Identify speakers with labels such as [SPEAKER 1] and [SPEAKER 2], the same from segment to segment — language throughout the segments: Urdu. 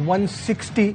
[SPEAKER 1] 160,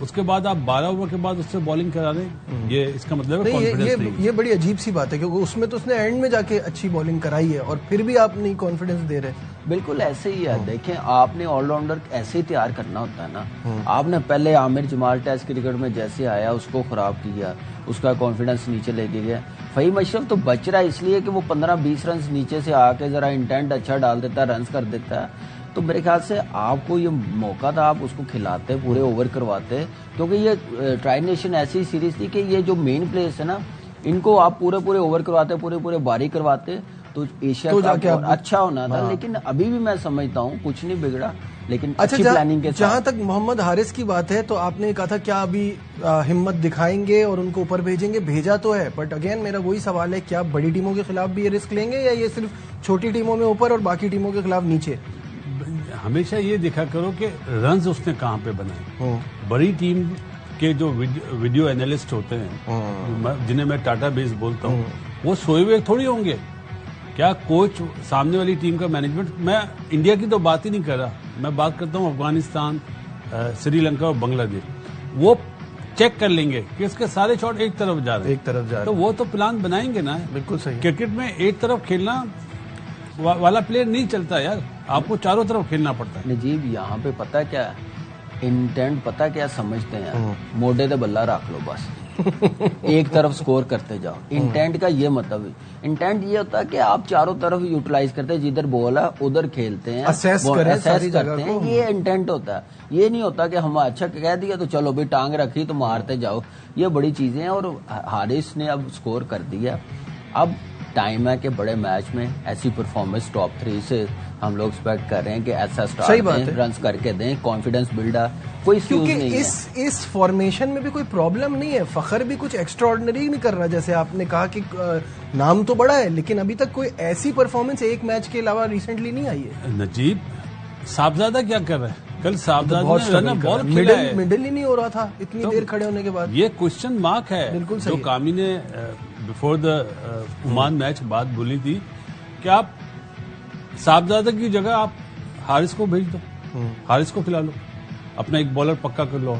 [SPEAKER 2] اس کے بعد آپ 12 اوور کے بعد اس سے بالنگ کرا دیں, یہ اس کا مطلب ہے کانفیڈنس نہیں.
[SPEAKER 1] یہ بڑی عجیب سی بات ہے کیونکہ اس میں تو اس نے اینڈ میں جا کے اچھی بالنگ کرائی ہے اور پھر بھی آپ نہیں کانفیڈنس دے رہے.
[SPEAKER 3] بالکل ایسے ہی ہے. دیکھیں آپ نے آل راؤنڈر ایسے ہی تیار کرنا ہوتا ہے نا. آپ نے پہلے عامر جمال ٹیسٹ کرکٹ میں جیسے آیا اس کو خراب کیا, اس کا کانفیڈنس نیچے لے کے گیا. فہیم اشرف تو بچ رہا ہے اس لیے کہ وہ 15-20 رنز نیچے سے آ کے ذرا انٹینٹ اچھا ڈال دیتا ہے, رنز کر دیتا ہے. تو میرے خیال سے آپ کو یہ موقع تھا, آپ اس کو کھلاتے, پورے اوور کرواتے, کیونکہ یہ ٹرائی نیشن ایسی سیریز تھی کہ یہ جو مین پلیئرز ہیں نا ان کو آپ پورے اوور کرواتے, پورے باری کرواتے تو ایشیا کا اچھا ہونا تھا. لیکن ابھی بھی میں سمجھتا ہوں کچھ نہیں بگڑا, لیکن اچھی پلاننگ کے ساتھ.
[SPEAKER 1] جہاں تک محمد حارث کی بات ہے تو آپ نے کہا تھا کیا ابھی ہمت دکھائیں گے اور ان کو اوپر بھیجیں گے, بھیجا تو ہے, بٹ اگین میرا وہی سوال ہے کیا بڑی ٹیموں کے خلاف بھی یہ رسک لیں گے یا یہ صرف چھوٹی ٹیموں میں اوپر اور باقی ٹیموں کے خلاف نیچے؟
[SPEAKER 2] ہمیشہ یہ دیکھا کرو کہ رنز اس نے کہاں پہ بنائے. بڑی ٹیم کے جو ویڈیو اینالسٹ ہوتے ہیں جنہیں میں ٹاٹا بیس بولتا ہوں, وہ سوئے ہوئے تھوڑی ہوں گے. کیا کوچ سامنے والی ٹیم کا مینجمنٹ, میں انڈیا کی تو بات ہی نہیں کر رہا, میں بات کرتا ہوں افغانستان, سری لنکا اور بنگلہ دیش, وہ چیک کر لیں گے کہ اس کے سارے شاٹ ایک طرف جا رہے ہیں, تو وہ تو پلان بنائیں گے نا.
[SPEAKER 1] بالکل صحیح.
[SPEAKER 2] کرکٹ میں ایک طرف کھیلنا والا پلیئر نہیں چلتا یار, آپ کو چاروں طرف کھیلنا پڑتا ہے.
[SPEAKER 3] نجیب یہاں پہ پتہ کیا ہے انٹینٹ, پتہ کیا سمجھتے ہیں, موڈے تے بلہ رکھ لو بس, ایک طرف سکور کرتے جاؤ. انٹینٹ کا یہ مطلب ہے, انٹینٹ یہ ہوتا ہے کہ آپ چاروں طرف یوٹیلائز کرتے ہیں, جدھر بال ہے ادھر کھیلتے ہیں, اسیس کرتے ہیں, یہ انٹینٹ ہوتا ہے. یہ نہیں ہوتا کہ ہم اچھا کہہ دیا تو چلو بھی ٹانگ رکھی تو مارتے جاؤ. یہ بڑی چیزیں ہیں, اور حارث نے اب سکور کر دیا. اب ٹائم ہے کہ بڑے میچ میں ایسی پرفارمنس ٹاپ 3 سے ہم لوگ ایکسپیکٹ کر رہے ہیں کہ ایسا سٹارٹ دیں, رنز کر کے دیں, کانفیڈنس بلڈ ہے. کوئی
[SPEAKER 1] کیونکہ اس فارمیشن میں بھی کوئی پرابلم نہیں ہے. فخر بھی کچھ ایکسٹرا آرڈنری نہیں کر رہا, جیسے آپ نے کہا کہ نام تو بڑا ہے لیکن ابھی تک کوئی ایسی پرفارمنس ایک میچ کے علاوہ ریسنٹلی نہیں آئی ہے.
[SPEAKER 2] نجیب صاحبزادہ کیا کر رہے ہیں, کل صاحبزادہ نے بال کھیلا ہے,
[SPEAKER 1] مڈل ہی نہیں ہو رہا تھا اتنی دیر کھڑے ہونے کے بعد.
[SPEAKER 2] یہ کوشچن مارک ہے جو کامی نے بفور دا عمان میچ بات بولی تھی کہ آپ صاحبزادہ کی جگہ آپ حارث کو بھیج دو, حارث کو کھلا لو, اپنا ایک بالر پکا کر لو.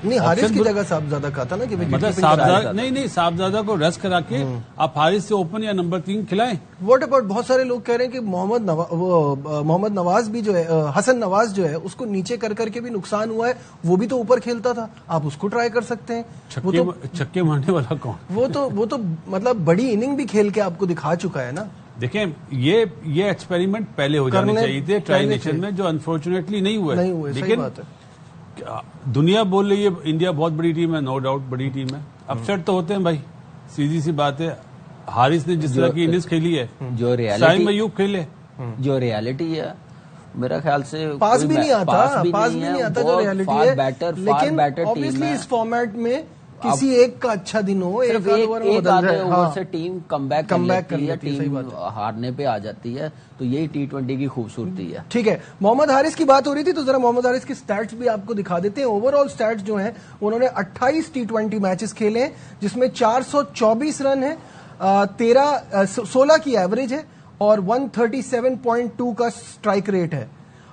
[SPEAKER 1] نہیں, حارث کی جگہ صاحبزادہ کہا تھا نا کہ
[SPEAKER 2] مطلب صاحبزادہ نہیں, صاحبزادہ کو ریسٹ کرا کے آپ حارث سے اوپن یا نمبر 3 کھلائیں.
[SPEAKER 1] واٹ اباؤٹ بہت سارے لوگ کہہ رہے ہیں کہ محمد نواز بھی جو ہے, حسن نواز جو ہے, اس کو نیچے کر کر کے بھی نقصان ہوا ہے, وہ بھی تو اوپر کھیلتا تھا, آپ اس کو ٹرائی کر سکتے ہیں.
[SPEAKER 2] چھکے مارنے والا کون,
[SPEAKER 1] وہ تو مطلب بڑی اننگ بھی کھیل کے آپ کو دکھا چکا ہے نا.
[SPEAKER 2] دیکھیں یہ ایکسپیریمنٹ پہلے ہو جانے چاہیے تھے ٹرائی نیشن میں, جو انفارچونیٹلی نہیں ہوئے. لیکن دنیا بول رہی ہے انڈیا بہت بڑی ٹیم ہے, نو ڈاؤٹ بڑی ٹیم ہے, اپسیٹ تو ہوتے ہیں بھائی, سیدھی سی بات ہے. حارث نے جس طرح کی اننگز کھیلی ہے,
[SPEAKER 3] جو
[SPEAKER 2] سائم ایوب کھیلے,
[SPEAKER 3] جو ریالٹی ہے میرا خیال سے
[SPEAKER 1] پاس بھی نہیں آتا جو ریالٹی ہے. لیکن obviously اس فارمیٹ میں کسی ایک کا اچھا دن ہو, ایک
[SPEAKER 3] آدھے اوور سے ٹیم کم بیک کر لیتی ہے, ٹیم ہارنے پہ آ جاتی ہے, تو یہی T20 کی خوبصورتی ہے.
[SPEAKER 1] ٹھیک ہے, محمد حارث کی بات ہو رہی تھی تو ذرا محمد حارث کی سٹیٹس بھی آپ کو دکھا دیتے ہیں. اوور آل سٹیٹس جو ہیں انہوں نے 28 T20 میچز کھیلے ہیں جس میں 424 رن ہیں, 16 کی ایوریج ہے اور 137.2 کا سٹرائک ریٹ ہے.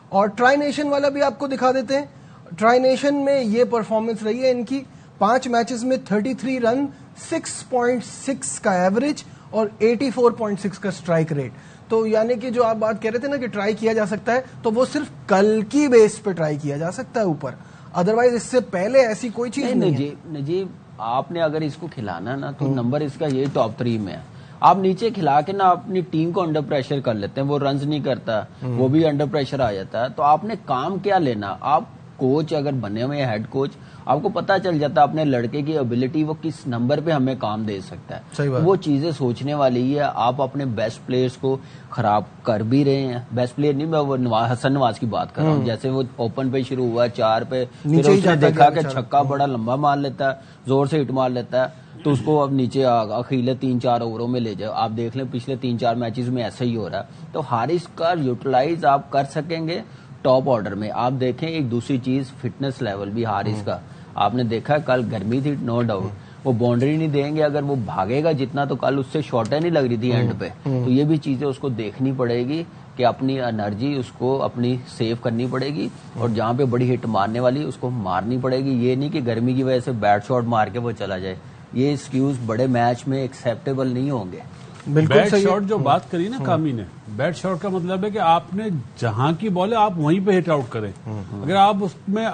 [SPEAKER 1] اور ٹرائی نیشن والا بھی آپ کو دکھا دیتے ہیں. ٹرائی نیشن میں یہ پرفارمنس رہی ہے ان کی, 5 میچز میں 33 رن, 6.6 کا ایوریج اور 84.6 کا سٹرائک ریٹ. تو یعنی کہ جو آپ بات کہہ رہے تھے نا کہ ٹرائی کیا جا سکتا ہے, تو وہ صرف کل کی بیس پہ ٹرائی کیا جا سکتا ہے اوپر, ادروائز اس سے پہلے ایسی کوئی چیز نہیں ہے.
[SPEAKER 3] نجیب آپ نے اگر اس کو کھلانا نا تو نمبر اس کا یہی ٹاپ 3 میں ہے. آپ نیچے کھلا کے نا اپنی ٹیم کو انڈر پریشر کر لیتے ہیں, وہ رنز نہیں کرتا, وہ بھی انڈر پریشر آ جاتا ہے. تو آپ نے کام کیا لینا, آپ کوچ اگر بنے ہوئے ہیں, ہیڈ کوچ, آپ کو پتا چل جاتا ہے اپنے لڑکے کی ابیلٹی وہ کس نمبر پہ ہمیں کام دے سکتا ہے. وہ چیزیں سوچنے والی ہے. آپ اپنے بیسٹ پلیئرز کو خراب کر بھی رہے ہیں. بیسٹ پلیئر نہیں, میں وہ حسن نواز کی بات کر رہا ہوں. جیسے وہ اوپن پہ شروع ہوا 4 پہ, پھر اس نے دیکھا کہ چھکا بڑا لمبا مار لیتا ہے, زور سے ہٹ مار لیتا ہے, تو اس کو اب نیچے اخیلے 3-4 اووروں میں لے جاؤ. آپ دیکھ لیں پچھلے 3-4 میچز میں ایسا ہی ہو رہا ہے. تو حارث کا یوٹیلائز آپ کر سکیں گے ٹاپ آرڈر میں. آپ دیکھیں ایک دوسری چیز, فٹنس لیول بھی حارث کا آپ نے دیکھا, کل گرمی تھی نو ڈاؤٹ, وہ باؤنڈری نہیں دیں گے, اگر وہ بھاگے گا جتنا تو کل اس سے شارٹیں نہیں لگ رہی تھی اینڈ پہ. تو یہ بھی چیزیں اس کو دیکھنی پڑے گی کہ اپنی انرجی اس کو اپنی سیو کرنی پڑے گی اور جہاں پہ بڑی ہٹ مارنے والی اس کو مارنی پڑے گی. یہ نہیں کہ گرمی کی وجہ سے بیٹ شاٹ مار کے وہ چلا جائے. یہ ایکسکیوز بڑے میچ میں ایکسیپٹیبل نہیں ہوں گے.
[SPEAKER 2] بیٹ شاٹ جو بات کری نا کامی نے, بیٹ شاٹ کا مطلب ہے کہ آپ نے جہاں کی بال ہے آپ وہیں پہ ہٹ آؤٹ کریں. اگر آپ اس میں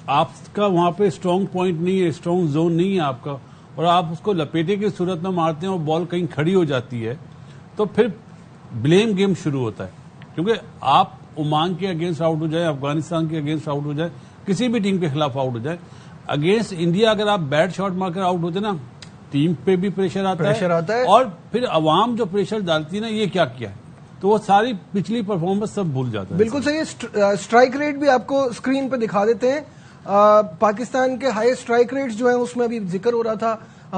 [SPEAKER 2] آپ کا وہاں پہ اسٹرانگ پوائنٹ نہیں ہے, اسٹرانگ زون نہیں ہے آپ کا, اور آپ اس کو لپیٹے کی صورت میں مارتے ہیں اور بال کہیں کھڑی ہو جاتی ہے, تو پھر بلیم گیم شروع ہوتا ہے. کیونکہ آپ عمان کے اگینسٹ آؤٹ ہو جائیں, افغانستان کے اگینسٹ آؤٹ ہو جائیں, کسی بھی ٹیم کے خلاف آؤٹ ہو جائیں, اگینسٹ انڈیا اگر آپ بیٹ شاٹ مار کر آؤٹ ہوتے نا, ٹیم پہ بھی پریشر آتا ہے اور پھر عوام جو پریشر ڈالتی ہے نا, یہ کیا ہے, تو وہ ساری پچھلی پرفارمنس سب بھول جاتا ہے.
[SPEAKER 1] بالکل صحیح ہے. اسٹرائک ریٹ بھی آپ کو اسکرین پہ دکھا دیتے ہیں. پاکستان کے ہائی اسٹرائک ریٹس جو ہیں اس میں ابھی ذکر ہو رہا تھا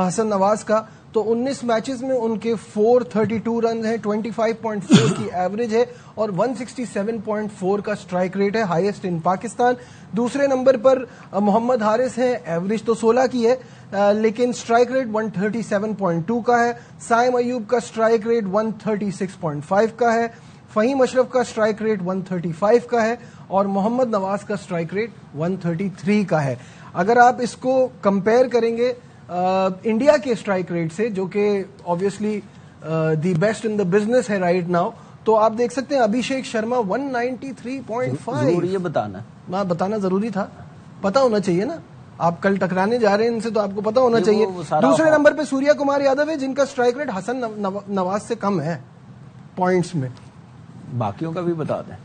[SPEAKER 1] حسن نواز کا, تو 19 میچز میں ان کے 432 رنز ہیں, 25.4 کی ایوریج ہے اور 167.4 کا اسٹرائک ریٹ ہے, ہائیسٹ ان پاکستان. دوسرے نمبر پر محمد حارث ہیں, ایوریج تو 16 کی ہے لیکن اسٹرائک ریٹ 137.2 کا ہے. سائم ایوب کا اسٹرائک ریٹ 136.5 کا ہے. فہیم اشرف کا اسٹرائک ریٹ 135 کا ہے اور محمد نواز کا اسٹرائک ریٹ 133 کا ہے. اگر آپ اس کو کمپیئر کریں گے انڈیا کے اسٹرائک ریٹ سے, جو کہ obviously the best in the business ہے رائٹ ناؤ, تو آپ دیکھ سکتے ہیں ابھیشیک شرما 193.5.
[SPEAKER 3] ضروری ہے
[SPEAKER 1] بتانا ضروری تھا, پتا ہونا چاہیے نا. آپ کل ٹکرانے جا رہے ہیں ان سے تو آپ کو پتا ہونا چاہیے. دوسرے نمبر پہ سوریا کمار یادو ہے جن کا اسٹرائک ریٹ حسن نواز سے کم ہے پوائنٹس میں.
[SPEAKER 3] باقیوں کا بھی بتا دیں.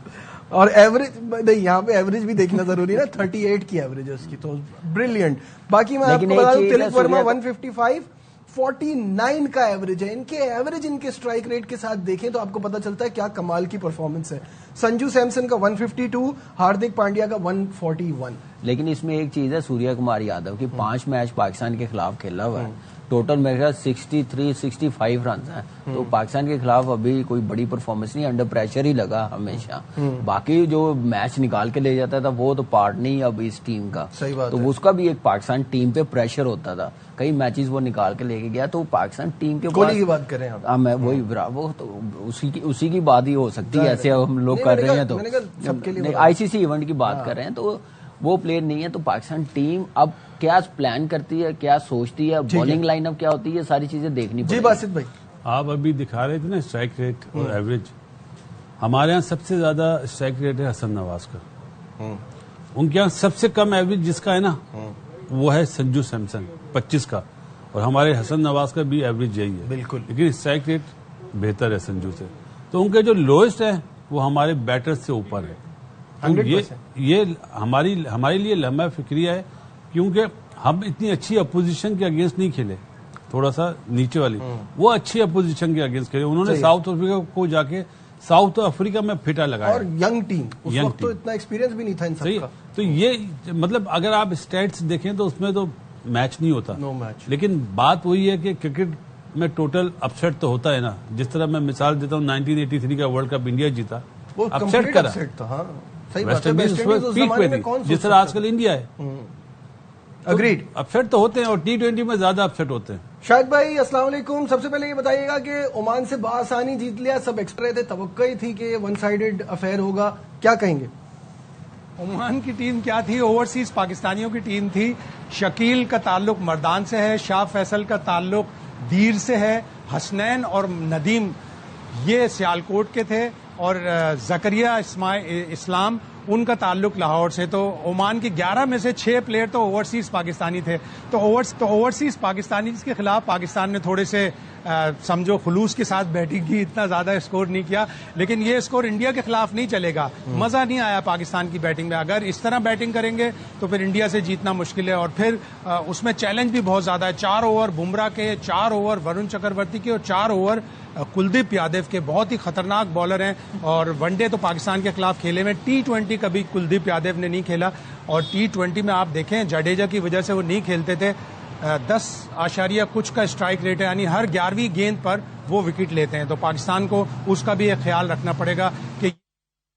[SPEAKER 1] اور ایوریج یہاں پہ ایوریج بھی دیکھنا ضروری ہے نا, 38 کی ایوریج ہے اس کی, تو بریلینٹ. باقی میں آپ کو بتا دوں تلک ورما 155 49 کا ایوریج ہے. ان کے ایوریج ان کے اسٹرائک ریٹ کے ساتھ دیکھیں تو آپ کو پتا چلتا ہے کیا کمال کی پرفارمنس ہے. سنجو سیمسن کا 152, ہاردک پانڈیا کا 141.
[SPEAKER 3] لیکن اس میں ایک چیز ہے, سوریا کمار یادو کی 5 میچ پاکستان کے خلاف کھیلا ہوا ہے, ٹوٹل میرے خیال 63-65 رنز ہیں. تو پاکستان کے خلاف ابھی کوئی بڑی پرفارمنس نہیں, انڈر پریشر ہی لگا ہمیشہ. باقی جو میچ نکال کے لے جاتا تھا وہ تو پارٹ نہیں اب اس ٹیم کا, تو اس کا بھی ایک پاکستان ٹیم پہ پریشر ہوتا تھا. کئی میچز وہ نکال کے لے کے گیا, تو پاکستان ٹیم کے
[SPEAKER 1] کوہلی کی بات کریں آپ,
[SPEAKER 3] میں وہی وہ تو اسی کی بات ہی ہو سکتی ہے, ایسے ہم لوگ کر رہے ہیں. تو آئی سی سی ایونٹ کی بات کر رہے ہیں, تو وہ پلیئر نہیں ہے. تو پاکستان ٹیم اب کیا پلان کرتی ہے, کیا سوچتی ہے, بالنگ لائن اپ کیا ہوتی ہے, ساری چیزیں دیکھنی پڑیں.
[SPEAKER 1] جی باسط بھائی,
[SPEAKER 2] آپ ابھی دکھا رہے تھے نا اسٹرائک ریٹ اور ایوریج. ہمارے یہاں سب سے زیادہ اسٹرائک ریٹ ہے حسن نواز کا. ان کے یہاں سب سے کم ایوریج جس کا ہے نا وہ ہے سنجو سیمسن 25 کا, اور ہمارے حسن نواز کا بھی ایوریج یہی ہے
[SPEAKER 1] بالکل,
[SPEAKER 2] لیکن اسٹرائک ریٹ بہتر ہے سنجو سے. تو ان کے جو لوئسٹ ہے وہ ہمارے بیٹر سے اوپر ہے. یہ ہمارے لیے لمحہ فکریہ ہے, کیونکہ ہم اتنی اچھی اپوزیشن کے اگینسٹ نہیں کھیلے, تھوڑا سا نیچے والی, وہ اچھی اپوزیشن کے اگینسٹ کھیلے. انہوں نے ساؤتھ افریقہ کو جا کے ساؤتھ افریقہ میں پھٹا لگایا,
[SPEAKER 1] اور ینگ ٹیم, اس وقت تو اتنا ایکسپیرینس بھی نہیں تھا ان سب کا.
[SPEAKER 2] تو یہ مطلب اگر آپ اسٹیٹس دیکھیں تو اس میں تو میچ نہیں ہوتا, لیکن بات وہی ہے کہ کرکٹ میں ٹوٹل اپسیٹ تو ہوتا ہے نا. جس طرح میں مثال دیتا ہوں 1983 کا ورلڈ کپ انڈیا جیتا, اپسیٹ کرا, ویسٹ انڈیز پیک پہ تھی, جس طرح آج کل انڈیا ہے. اگریڈ, اپسیٹ تو ہوتے ہیں اور T20 میں زیادہ اپسیٹ ہوتے ہیں.
[SPEAKER 1] شاہد بھائی السلام علیکم. سب سے پہلے یہ بتائیے گا کہ عمان سے بآسانی جیت لیا, سب ایکسپیکٹ تھے, توقع ہی تھی کہ ون سائیڈڈ افیئر ہوگا, کیا کہیں گے؟
[SPEAKER 4] عمان کی ٹیم کیا تھی, اوورسیز پاکستانیوں کی ٹیم تھی. شکیل کا تعلق مردان سے ہے, شاہ فیصل کا تعلق دیر سے ہے, حسنین اور ندیم یہ سیالکوٹ کے تھے, اور زکریہ اسلام ان کا تعلق لاہور سے. تو عمان کی 11 میں سے 6 پلیئر تو اوورسیز پاکستانی تھے. تو اوورسیز پاکستانی کے خلاف پاکستان نے تھوڑے سے سمجھو خلوص کے ساتھ بیٹنگ کی, اتنا زیادہ اسکور نہیں کیا. لیکن یہ اسکور انڈیا کے خلاف نہیں چلے گا, مزہ نہیں آیا پاکستان کی بیٹنگ میں. اگر اس طرح بیٹنگ کریں گے تو پھر انڈیا سے جیتنا مشکل ہے, اور پھر اس میں چیلنج بھی بہت زیادہ ہے. 4 اوور بمراہ کے, 4 اوور ورن چکرورتی کے, اور 4 اوور کلدیپ یادو کے. بہت ہی خطرناک بالر ہیں, اور ون ڈے تو پاکستان کے خلاف کھیلے میں, T20 کبھی کلدیپ یادو نے نہیں کھیلا, اور T20 میں آپ دیکھیں جڈیجا کی وجہ سے وہ نہیں کھیلتے تھے. 10 کچھ کا اسٹرائک ریٹ ہے, یعنی ہر 11ویں گیند پر وہ وکٹ لیتے ہیں. تو پاکستان کو اس کا بھی ایک خیال رکھنا پڑے گا کہ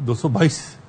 [SPEAKER 2] 222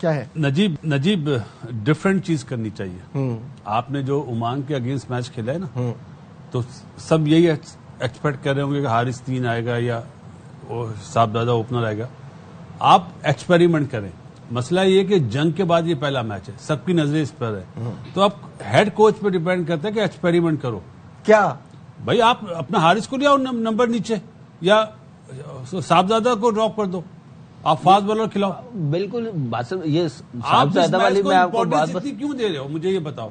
[SPEAKER 1] کیا ہے
[SPEAKER 2] نجیب ڈفرینٹ چیز کرنی چاہیے. آپ نے جو عمان کے اگینسٹ میچ کھیلا ہے نا, تو سب یہی ایکسپیکٹ کر رہے ہوں گے کہ حارث 3 آئے گا یا صاحبزادہ اوپنر آئے گا. آپ ایکسپیریمنٹ کریں. مسئلہ یہ کہ جنگ کے بعد یہ پہلا میچ ہے, سب کی نظریں اس پر ہے, تو آپ ہیڈ کوچ پہ ڈیپینڈ کرتے ہیں کہ ایکسپیریمنٹ کرو.
[SPEAKER 1] کیا
[SPEAKER 2] بھائی آپ اپنا حارث کو لے آؤ نمبر نیچے, یا صاحبزادہ کو ڈراپ کر دو, آپ فاسٹ بالر کھلاؤ.
[SPEAKER 3] بالکل یہ صاحبزادہ والی میں آپ کو بات
[SPEAKER 2] کیوں دے رہے ہو مجھے یہ بتاؤ.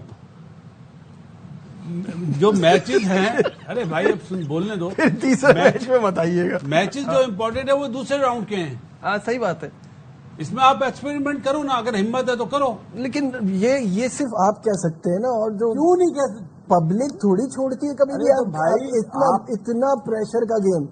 [SPEAKER 2] جو میچز ہیں, ارے بھائی اب بولنے دو,
[SPEAKER 1] تیسرے میچ میں بتائیے گا.
[SPEAKER 2] میچز جو امپورٹنٹ ہے وہ دوسرے راؤنڈ کے ہیں.
[SPEAKER 1] ہاں صحیح بات ہے,
[SPEAKER 2] اس میں آپ ایکسپیریمنٹ کرو نا, اگر ہمت ہے تو کرو.
[SPEAKER 1] لیکن یہ صرف آپ کہہ سکتے ہیں نا, اور جو
[SPEAKER 2] کیوں نہیں کہتے,
[SPEAKER 1] پبلک تھوڑی چھوڑتی ہے کبھی بھی. اتنا پریشر کا گیم.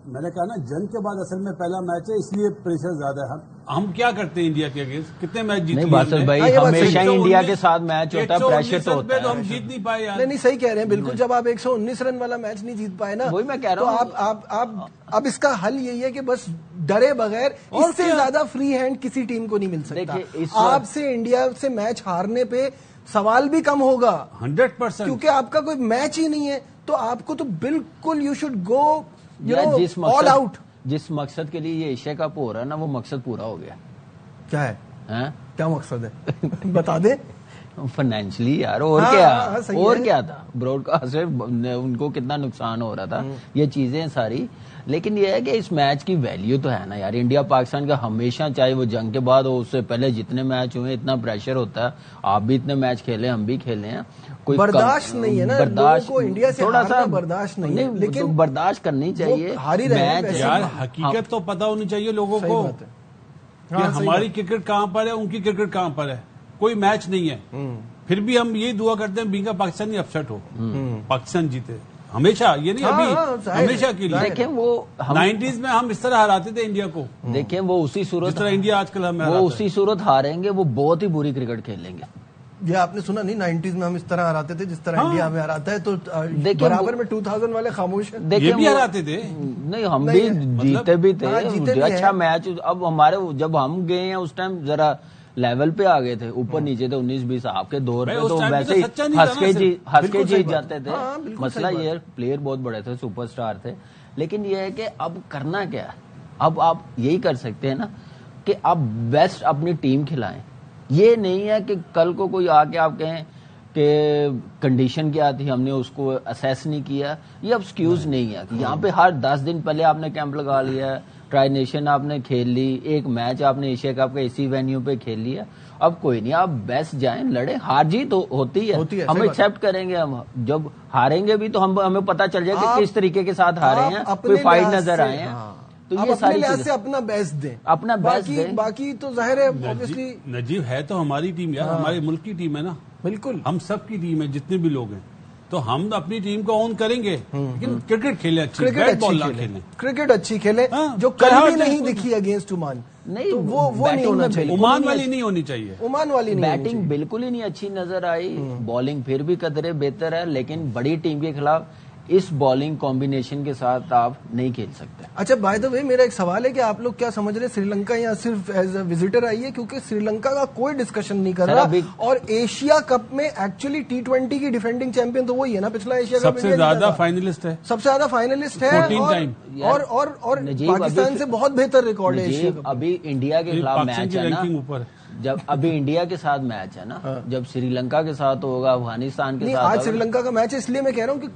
[SPEAKER 2] میں نے کہا نا جنگ کے بعد اصل میں پہلا میچ ہے, اس لیے پریشر زیادہ ہے. ہم کیا کرتے ہیں انڈیا کے اگینسٹ, کتنے میچ جیتے ہیں؟
[SPEAKER 3] نہیں باسل بھائی, ہمیشہ انڈیا کے ساتھ میچ ہوتا ہے, پریشر تو ہوتا ہے.
[SPEAKER 2] ہم جیت نہیں پائے یار.
[SPEAKER 1] نہیں صحیح کہہ رہے ہیں بالکل. جب آپ 119 رن والا میچ نہیں جیت پائے نا,
[SPEAKER 3] وہی میں کہہ رہا ہوں.
[SPEAKER 1] تو اب اس کا حل یہی ہے کہ بس ڈرے بغیر, اس سے زیادہ فری ہینڈ کسی ٹیم کو نہیں مل سکتا. آپ سے انڈیا سے میچ ہارنے پہ سوال بھی کم ہوگا
[SPEAKER 2] 100%,
[SPEAKER 1] کیونکہ آپ کا کوئی میچ ہی نہیں ہے. تو آپ کو تو بالکل you should go all out.
[SPEAKER 3] جس مقصد کے لیے یہ ایشیا کپ ہو رہا ہے نا, وہ مقصد پورا ہو گیا.
[SPEAKER 1] کیا ہے, کیا مقصد ہے بتا دیں.
[SPEAKER 3] فائنینشلی یار, اور کیا تھا, براڈ کاسٹ ان کو کتنا نقصان ہو رہا تھا, یہ چیزیں ساری. لیکن یہ ہے کہ اس میچ کی ویلیو تو ہے نا یار. انڈیا پاکستان کا ہمیشہ, چاہے وہ جنگ کے بعد ہو, اس سے پہلے جتنے میچ ہوئے, اتنا پریشر ہوتا ہے. آپ بھی اتنے میچ کھیلے, ہم بھی کھیلے ہیں. کوئی
[SPEAKER 1] برداشت نہیں ہے نا, برداشت کو انڈیا سے
[SPEAKER 3] تھوڑا سا
[SPEAKER 1] برداشت نہیں ہے,
[SPEAKER 3] لیکن برداشت کرنی چاہیے.
[SPEAKER 2] یار حقیقت تو پتا ہونی چاہیے لوگوں کو کہ ہماری کرکٹ کہاں پر ہے, ان کی کرکٹ کہاں پر ہے. کوئی میچ نہیں ہے, پھر بھی ہم یہی دعا کرتے ہیں بینگا پاکستانی اپسیٹ ہو, پاکستان جیتے ہمیشہ. یہ نہیں ابھی, ہمیشہ کے لیے.
[SPEAKER 3] دیکھیں وہ
[SPEAKER 2] 90s میں ہم اس طرح ہراتے تھے انڈیا کو.
[SPEAKER 3] دیکھیں وہ اسی صورت,
[SPEAKER 2] جس طرح انڈیا آج کل ہمیں
[SPEAKER 3] وہ اسی صورت ہاریں گے, وہ بہت ہی بری کرکٹ کھیلیں گے.
[SPEAKER 1] یہ آپ نے سنا نہیں, 90s میں ہم اس طرح ہراتے تھے جس طرح انڈیا ہمیں ہراتا ہے. تو برابر میں 2000 والے خاموش ہیں.
[SPEAKER 2] یہ بھی ہراتے تھے.
[SPEAKER 3] نہیں, ہم بھی جیتے بھی تھے, اچھا میچ. اب ہمارے جب ہم گئے ہیں اس ٹائم ذرا لیول پہ آ گئے تھے, اوپر نیچے تھے. 19-20 آپ کے دور پہ تو ویسے ہی ہنس کے جیت جاتے تھے. مسئلہ یہ پلیئر بہت بڑے تھے, سپر سٹار تھے. لیکن یہ ہے کہ اب کرنا کیا ہے, اب آپ یہی کر سکتے ہیں نا کہ آپ بیسٹ اپنی ٹیم کھلائیں. یہ نہیں ہے کہ کل کو کوئی آ کے آپ کہیں کہ کنڈیشن کیا تھی, ہم نے اس کو اسیس نہیں کیا. یہ اب ایکسکیوز نہیں ہے کہ یہاں پہ ہر 10 دن پہلے آپ نے کیمپ لگا لیا ہے, ٹرائی نیشن آپ نے کھیل لی, ایک میچ آپ نے ایشیا کپ کا اسی وینیو پہ کھیل لیا. اب کوئی نہیں, آپ بیسٹ جائیں, لڑیں. ہار جیت ہوتی ہے, ہم ایکسپٹ کریں گے. ہم جب ہاریں گے بھی تو ہمیں پتہ چل جائے کہ کس طریقے کے ساتھ ہارے ہیں, کوئی فائٹ نظر آئے ہیں. تو یہ ساری
[SPEAKER 1] چیزیں اپنا بیسٹ دیں,
[SPEAKER 3] اپنا بیسٹ دیں.
[SPEAKER 1] باقی تو ظاہر ہے obviously.
[SPEAKER 2] نجیب ہے تو ہماری ٹیم یار, ہمارے ملک کی ٹیم ہے نا.
[SPEAKER 1] بالکل
[SPEAKER 2] ہم سب کی ٹیم ہے, جتنے بھی لوگ ہیں. تو ہم اپنی ٹیم کو اون کریں گے, لیکن کرکٹ کھیلیں, اچھی بیٹ بال نہ کھیلیں,
[SPEAKER 1] کرکٹ اچھی کھیلیں. جو کل بھی نہیں دکھی اگینسٹ عمان,
[SPEAKER 3] نہیں
[SPEAKER 1] وہ نہیں ہونا چاہیے.
[SPEAKER 2] عمان والی نہیں ہونی چاہیے,
[SPEAKER 1] عمان والی نہیں.
[SPEAKER 3] بیٹنگ بالکل ہی نہیں اچھی نظر آئی, بالنگ پھر بھی قدرے بہتر ہے, لیکن بڑی ٹیم کے خلاف اس بالنگ کمبینیشن کے ساتھ آپ نہیں کھیل سکتے.
[SPEAKER 1] اچھا بائی دا وے, میرا ایک سوال ہے کہ آپ لوگ کیا سمجھ رہے ہیں, سری لنکا یہاں صرف ایز اے وزٹر آئی ہے؟ کیونکہ سری لنکا کا کوئی ڈسکشن نہیں کر رہا, اور ایشیا کپ میں ایکچولی T20 کی ڈیفینڈنگ چیمپئن تو وہی ہے نا, پچھلا ایشیا کپ
[SPEAKER 2] سب سے زیادہ فائنلسٹ ہے,
[SPEAKER 1] سب سے زیادہ فائنلسٹ ہے, اور پاکستان سے بہت بہتر ریکارڈ ہے ایشیا کپ.
[SPEAKER 3] ابھی انڈیا کے خلاف میچ ہے نا, جب ابھی انڈیا کے ساتھ میچ ہے نا, جب سری لنکا کے ساتھ ہوگا, افغانستان کے ساتھ.
[SPEAKER 1] آج سری لنکا کا میچ ہے, اس لیے میں کہہ رہا ہوں کہ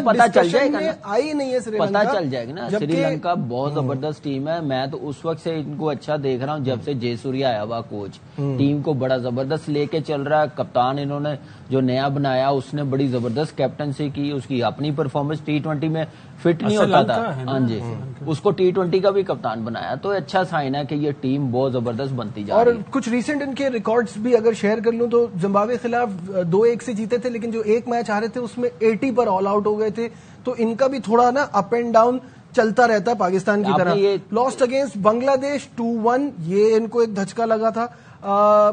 [SPEAKER 3] پتا چل جائے گا,
[SPEAKER 1] آئی نہیں ہے سری لنکا,
[SPEAKER 3] پتا چل جائے گا نا. سری لنکا بہت زبردست ٹیم ہے. میں تو اس وقت سے ان کو اچھا دیکھ رہا ہوں جب سے جے سوریا آیا ہوا کوچ. ٹیم کو بڑا زبردست لے کے چل رہا ہے. کپتان انہوں نے جو نیا بنایا, اس نے بڑی زبردست کیپٹنسی کی. اس کی اپنی پرفارمنس T20 میں فٹ نہیں ہوتا تھا, ہاں جی, اس کو T20 کا بھی کپتان بنایا. تو اچھا سائن ہے کہ یہ ٹیم بہت زبردست بنتی جا رہی ہے.
[SPEAKER 1] اور کچھ ریسنٹ ان کے ریکارڈز بھی اگر شیئر کر لوں تو زمبابوے خلاف 2-1 سے جیتے تھے, لیکن جو ایک میچ ہارے تھے اس میں 80 پر آل آؤٹ ہو گئے تھے. تو ان کا بھی تھوڑا نا اپ اینڈ ڈاؤن چلتا رہتا ہے پاکستان کی طرح. لاسٹ اگینسٹ بنگلہ دیش 2-1, یہ ان کو ایک دھچکا لگا تھا.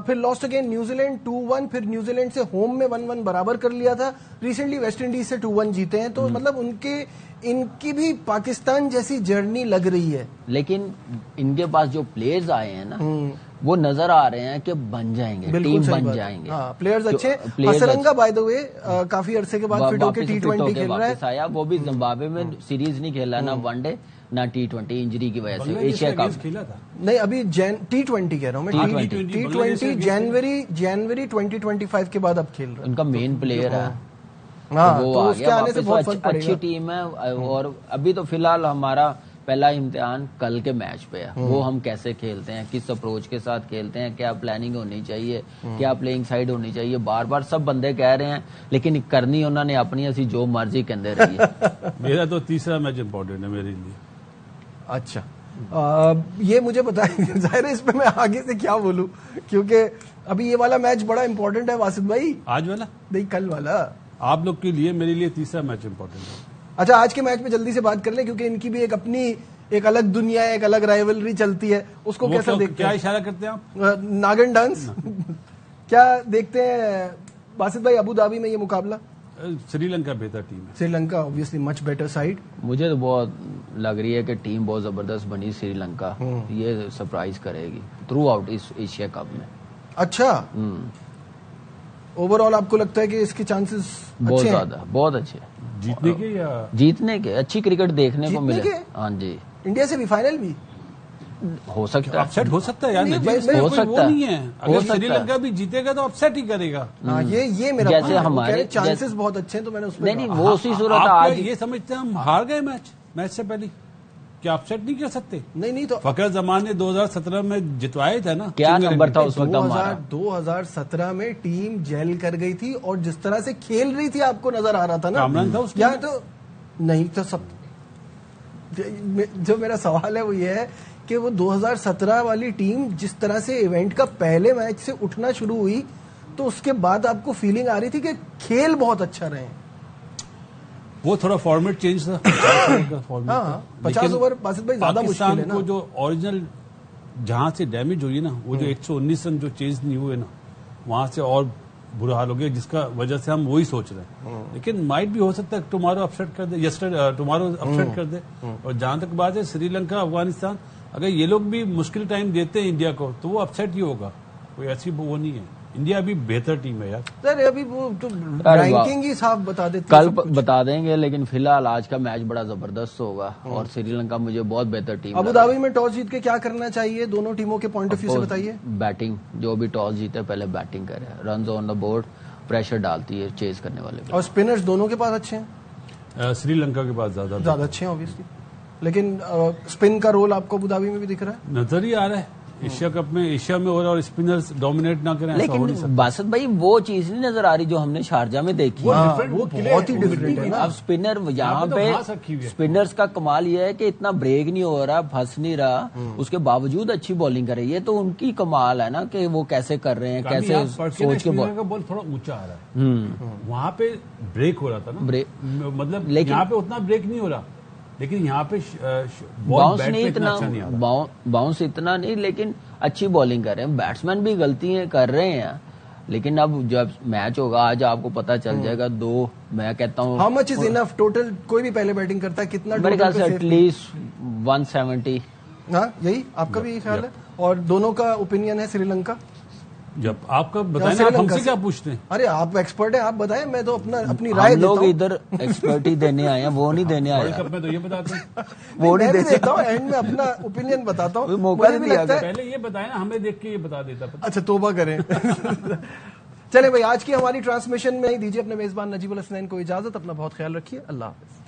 [SPEAKER 1] پھر لاسٹ اگین نیوزی لینڈ 2-1, پھر نیوزی لینڈ سے ہوم میں 1-1 برابر کر لیا تھا. ریسنٹلی ویسٹ انڈیز سے 2-1 جیتے ہیں. تو مطلب ان کی بھی پاکستان جیسی جرنی لگ رہی ہے.
[SPEAKER 3] لیکن ان کے پاس جو پلیئرز آئے ہیں نا, وہ نظر آ رہے ہیں کہ بن جائیں گے, ٹیم بن جائیں گے.
[SPEAKER 1] ہاں پلیئرز اچھے. حسرنگا بائی دا وے کافی عرصے کے بعد فٹ ہو کے T20 کھیل رہا ہے.
[SPEAKER 3] آیا وہ بھی زمبابوے میں سیریز نہیں کھیلا, نہ ون ڈے نہ T20 انجری کی وجہ سے. ایشیا کپ
[SPEAKER 2] کھیلا تھا
[SPEAKER 1] نہیں, ابھی T20 کہہ رہا ہوں میں. T20 جنوری 2025 کے بعد اب کھیل رہا ہے.
[SPEAKER 3] ان کا مین پلیئر ہے.
[SPEAKER 1] ہاں
[SPEAKER 3] وہ
[SPEAKER 1] تو
[SPEAKER 3] آ
[SPEAKER 1] اس کے
[SPEAKER 3] گیا
[SPEAKER 1] آنے سے
[SPEAKER 3] واپس.
[SPEAKER 1] بہت فرق پڑے
[SPEAKER 3] اچھی
[SPEAKER 1] گا.
[SPEAKER 3] ٹیم ہے. اور ابھی تو فی الحال ہمارا پہلا امتحان کل کے میچ پہ ہے. وہ ہم کیسے کھیلتے ہیں, کس اپروچ کے ساتھ کھیلتے ہیں, کیا پلاننگ ہونی چاہیے, کیا پلینگ سائڈ ہونی چاہیے. بار بار سب بندے کہہ رہے ہیں لیکن کرنی انہوں نے اپنی ایسی جو مرضی کے اندر رہی ہے.
[SPEAKER 2] میرا تو تیسرا میچ امپورٹنٹ ہے میرے لیے.
[SPEAKER 1] اچھا یہ مجھے بتائیں, ظاہر ہے اس پہ میں آگے سے کیا بولوں, کیونکہ ابھی یہ والا میچ بڑا امپورٹنٹ ہے واسط بھائی.
[SPEAKER 2] آج والا
[SPEAKER 1] نہیں, کل والا.
[SPEAKER 2] آپ لوگ کے لیے, میرے لیے تیسرا میچ امپورٹنٹ ہے.
[SPEAKER 1] اچھا آج کے میچ پہ جلدی سے بات کر لیں, کیونکہ ان کی بھی ایک اپنی ایک الگ دنیا ہے, ایک الگ رائیولری چلتی ہے. اس کو کیسا دیکھتے
[SPEAKER 2] کیا
[SPEAKER 1] ہیں؟
[SPEAKER 2] اشارہ کرتے ہیں آپ؟
[SPEAKER 1] ناگن ڈانس. کیا دیکھتے ہیں باسط بھائی ابو دھابی میں یہ مقابلہ؟
[SPEAKER 2] سری لنکا بہتر ٹیم ہے.
[SPEAKER 1] Sri Lanka obviously much better side.
[SPEAKER 3] مجھے تو بہت لگ رہی ہے کہ ٹیم بہت زبردست بنی سری لنکا. یہ سرپرائز کرے گی تھرو آؤٹ اس ایشیا کپ میں.
[SPEAKER 1] اچھا اوور آل آپ کو لگتا ہے کہ اس کے چانسز
[SPEAKER 3] بہت زیادہ, بہت اچھے
[SPEAKER 2] جیتنے کے یا
[SPEAKER 3] جیتنے کے. اچھی کرکٹ دیکھنے کو
[SPEAKER 1] جیتنے
[SPEAKER 3] ملے.
[SPEAKER 1] کے؟
[SPEAKER 3] ہاں جی,
[SPEAKER 1] انڈیا سے بھی فائنل بھی
[SPEAKER 3] ہو سکتا ہے.
[SPEAKER 2] اپسیٹ ہو سکتا ہے یار.
[SPEAKER 1] نہیں،
[SPEAKER 2] نجیب
[SPEAKER 1] میں-
[SPEAKER 2] کو
[SPEAKER 3] ہو
[SPEAKER 2] کوئی وہ
[SPEAKER 3] سکتا ہے.
[SPEAKER 2] نہیں ہے.
[SPEAKER 3] ہو
[SPEAKER 2] اگر
[SPEAKER 3] سکتا
[SPEAKER 2] سری
[SPEAKER 3] ہے.
[SPEAKER 2] لنکا بھی جیتے گا تو اپسیٹ ہی کرے گا.
[SPEAKER 1] ہاں یہ میرا
[SPEAKER 3] جیسے
[SPEAKER 1] point ہے. وہ
[SPEAKER 3] ہمارے-
[SPEAKER 1] کہہ رہے چانسز
[SPEAKER 3] جیسے-
[SPEAKER 1] بہت اچھے ہیں, تو میں نے اس پہ
[SPEAKER 3] نہیں نہیں,
[SPEAKER 1] کہا.
[SPEAKER 3] وہ اسی صورت
[SPEAKER 2] آپ
[SPEAKER 3] آج
[SPEAKER 2] کیا یہ سمجھتے ہیں ہم ہار گئے میچ سے پہلے, کیا اپسیٹ نہیں کر سکتے؟
[SPEAKER 1] نہیں تو
[SPEAKER 2] فخر زمان نے 2017 میں جتوائے تھے نا.
[SPEAKER 3] کیا نمبر تھا اس وقت ہمارا؟
[SPEAKER 1] 2017 میں ٹیم جیل کر گئی تھی, اور جس طرح سے کھیل رہی تھی آپ کو نظر آ رہا تھا نا.
[SPEAKER 2] کامران تھا اس ٹیم
[SPEAKER 1] یا
[SPEAKER 2] میں؟
[SPEAKER 1] تو نہیں تو سب. جو میرا سوال ہے وہ یہ ہے کہ وہ 2017 والی ٹیم جس طرح سے ایونٹ کا پہلے میچ سے اٹھنا شروع ہوئی, تو اس کے بعد آپ کو فیلنگ آ رہی تھی کہ کھیل بہت اچھا رہے.
[SPEAKER 2] وہ تھوڑا فارمیٹ چینج تھا.
[SPEAKER 1] ہاں 50 اوور باسط بھائی زیادہ مشکل ہے
[SPEAKER 2] پاکستان
[SPEAKER 1] نا.
[SPEAKER 2] کو جو اوریجنل جہاں سے ڈیمیج ہوئی نا, وہ جو 119 رن جو چینج نہیں ہوئے نا, وہاں سے اور برا حال ہو گیا, جس کا وجہ سے ہم وہی سوچ رہے ہیں. لیکن مائٹ بھی ہو سکتا ہے ٹمارو اپسیٹ کر دے, ٹمارو اپسیٹ کر دے. اور جہاں تک بات ہے سری لنکا افغانستان, اگر یہ لوگ بھی مشکل ٹائم دیتے ہیں انڈیا کو تو وہ اپسیٹ ہی ہوگا. کوئی ایسی وہ نہیں ہے. انڈیا ابھی بہتر ٹیم ہے یار.
[SPEAKER 1] سر ابھی وہ تو رینکنگ ہی صاف بتا دیتے
[SPEAKER 3] کل بتا دیں گے, لیکن فی الحال آج کا میچ بڑا زبردست ہوگا. اور سری لنکا مجھے بہت بہتر ٹیم.
[SPEAKER 1] ابو دھابی میں ٹاس جیت کے کیا کرنا چاہیے دونوں ٹیموں کے پوائنٹ آف ویو سے بتائیے.
[SPEAKER 3] بیٹنگ, جو بھی ٹاس جیتے پہلے بیٹنگ کرے. Runs on the board, pressure ڈالتی ہے چیز کرنے والے پہ.
[SPEAKER 1] اور اسپنرز دونوں کے پاس اچھے ہیں,
[SPEAKER 2] سری لنکا کے پاس زیادہ
[SPEAKER 1] اچھے ہیں obviously. لیکن اسپن کا رول آپ کو ابو دھابی میں بھی دکھ رہا ہے.
[SPEAKER 2] نظر ہی آ رہا ہے. ایشیا کپ میں ایشیا میں اور اسپنرز ڈومینیٹ نہ کریں, ایسا ہو نہیں
[SPEAKER 3] لیکن باسط بھائی وہ چیز نہیں نظر آ رہی جو ہم نے شارجہ میں دیکھی.
[SPEAKER 1] وہ بہت ہی ڈفرینٹ ہے نا.
[SPEAKER 3] اب اسپنر یہاں
[SPEAKER 2] تو
[SPEAKER 3] پہ
[SPEAKER 2] گھاس رکھی ہوئی ہے.
[SPEAKER 3] اسپنرز کا کمال یہ ہے کہ اتنا بریک نہیں ہو رہا, پھنس نہیں رہا, اس کے باوجود اچھی بالنگ کر رہی ہے. تو ان کی کمال ہے نا کہ وہ کیسے کر رہے ہیں, کیسے سوچ کے
[SPEAKER 2] کا بال تھوڑا اونچا آ رہا ہے. وہاں پہ بریک ہو رہا تھا نا, مطلب یہاں پہ اتنا بریک نہیں ہو رہا, لیکن یہاں پہ
[SPEAKER 3] باؤنس نہیں اتنا, باؤنس اتنا نہیں, لیکن اچھی بالنگ کر رہے ہیں. بیٹسمین بھی غلطیاں کر رہے ہیں, لیکن اب جب میچ ہوگا آج آپ کو پتا چل جائے گا. میں کہتا ہوں
[SPEAKER 1] how much is enough total, کوئی بھی پہلے بیٹنگ کرتا ہے کتنا
[SPEAKER 3] میرے خیال سے
[SPEAKER 1] ٹوٹل
[SPEAKER 3] ایٹ لیسٹ 170.
[SPEAKER 1] ہاں یہی آپ کا بھی یہی خیال ہے. اور دونوں کا اوپینین ہے سری لنکا.
[SPEAKER 2] جب آپ کا بتائیں نا, آپ ہم سے کیا پوچھتے ہیں؟
[SPEAKER 1] ارے آپ ایکسپرٹ ہیں, آپ بتائیں, میں تو اپنی رائے
[SPEAKER 3] ہم
[SPEAKER 1] دیتا
[SPEAKER 3] لوگ
[SPEAKER 1] ہوں.
[SPEAKER 3] ادھر ایکسپرٹی دینے آئے ہیں, وہ نہیں دینے آئے
[SPEAKER 2] ورلڈ کپ میں تو یہ بتاتے ہیں.
[SPEAKER 3] وہ
[SPEAKER 1] میں
[SPEAKER 3] نہیں
[SPEAKER 1] بھی
[SPEAKER 3] دیتے.
[SPEAKER 1] دیتا ہوں, اینڈ میں اپنا اوپینین بتاتا ہوں.
[SPEAKER 3] موقع
[SPEAKER 1] مجھے بھی
[SPEAKER 3] دیا
[SPEAKER 1] لگتا ہے.
[SPEAKER 2] پہلے یہ بتائیں نا, ہمیں دیکھ کے یہ بتا دیتا.
[SPEAKER 1] اچھا توبہ کریں. چلے بھائی, آج کی ہماری ٹرانسمیشن میں ہی دیجیے اپنے میزبان نجیب الحسنین کو اجازت. اپنا بہت خیال رکھیے. اللہ حافظ.